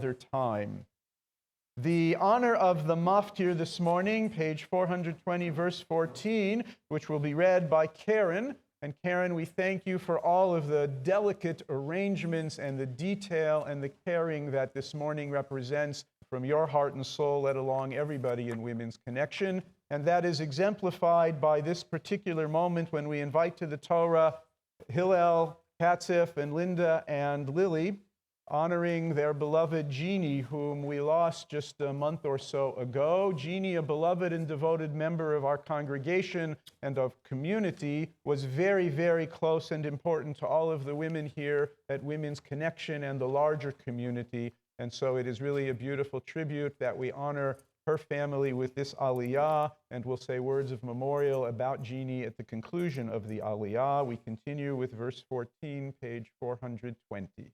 another time. The honor of the maftir this morning, page 420, verse 14, which will be read by Karen. And Karen, we thank you for all of the delicate arrangements and the detail and the caring that this morning represents from your heart and soul led along everybody in Women's Connection. And that is exemplified by this particular moment when we invite to the Torah Hillel, Katzeff, and Linda, and Lily, honoring their beloved Jeanie, whom we lost just a month or so ago. Jeanie, a beloved and devoted member of our congregation and of community, was very, very close and important to all of the women here at Women's Connection and the larger community. And so it is really a beautiful tribute that we honor her family with this Aliyah, and we'll say words of memorial about Jeanie at the conclusion of the Aliyah. We continue with verse 14, page 420.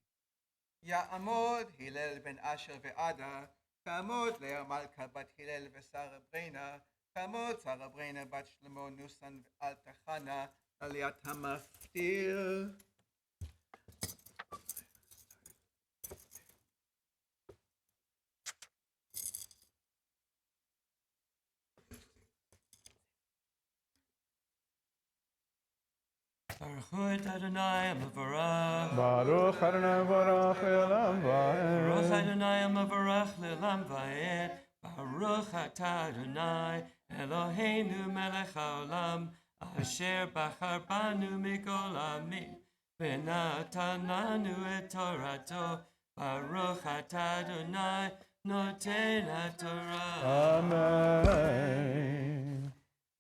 יעמוד הלל בן אשר ועדה, תעמוד לאה מלכה בת הלל ושרה ברנה, תעמוד שרה ברנה בת שלמה נוסן ואל תחנה, עליית המפטיר. Baruch Adonai Amavarach. Baruch Adonai Baruch Le'olam Baruch Va'ed. Adonai Amavarach Le'olam Va'ed. Baruch Atah Adonai Eloheinu Melech HaOlam Asher Bachar Banu Mikol Amim V'natan Lanu Et Torato. Baruch Atah Adonai Noten HaTorah. Amen.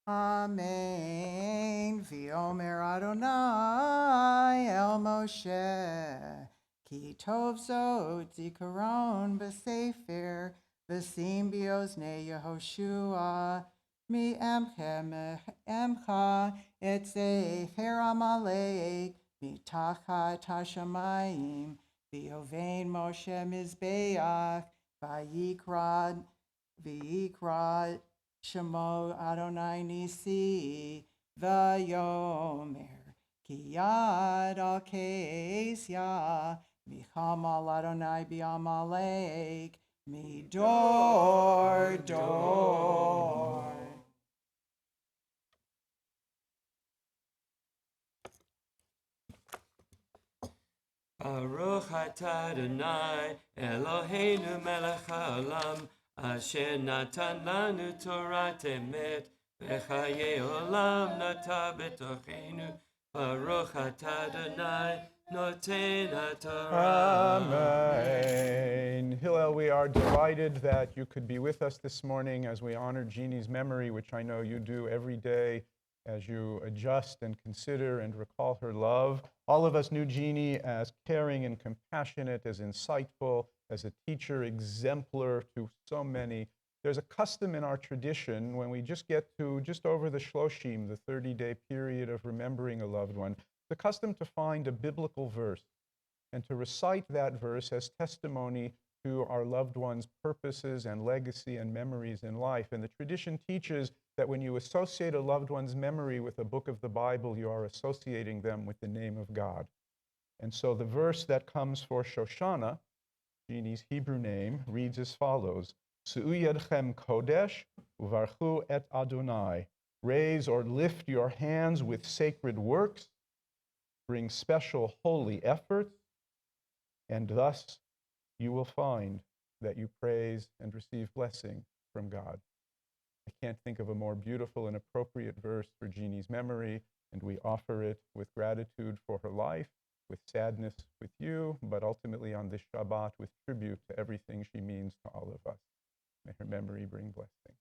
Amen. V'omer Adonai el Moshe, ki tov zot zikaron b'sefer, v'sim bi'oznei Yehoshua, mi'emcha et zecher Amalek, mitachat hashamayim, v'yovein Moshe mizbeach, v'yikra Shemo Adonai Nisi Vayomer Ki Yad Al Kesya Michamal Adonai Biamalek Midor Dor. Baruch Atah Adonai Eloheinu Melech HaOlam Asher natan lanu Torah emet v'chayei olam nata b'tochenu. Baruch Atah Adonai noten haTorah. Amen. Hillel, we are delighted that you could be with us this morning as we honor Jeanie's memory, which I know you do every day as you adjust and consider and recall her love. All of us knew Jeanie as caring and compassionate, as insightful, as a teacher exemplar to so many. There's a custom in our tradition when we just get to just over the Shloshim, the 30-day period of remembering a loved one, the custom to find a biblical verse and to recite that verse as testimony to our loved one's purposes and legacy and memories in life. And the tradition teaches that when you associate a loved one's memory with a book of the Bible, you are associating them with the name of God. And so the verse that comes for Shoshana, Jeanie's Hebrew name, reads as follows: Su'u yadchem kodesh uvarchu et Adonai. Raise or lift your hands with sacred works, bring special holy efforts, and thus you will find that you praise and receive blessing from God. I can't think of a more beautiful and appropriate verse for Jeanie's memory, and we offer it with gratitude for her life, with sadness with you, but ultimately on this Shabbat with tribute to everything she means to all of us. May her memory bring blessing.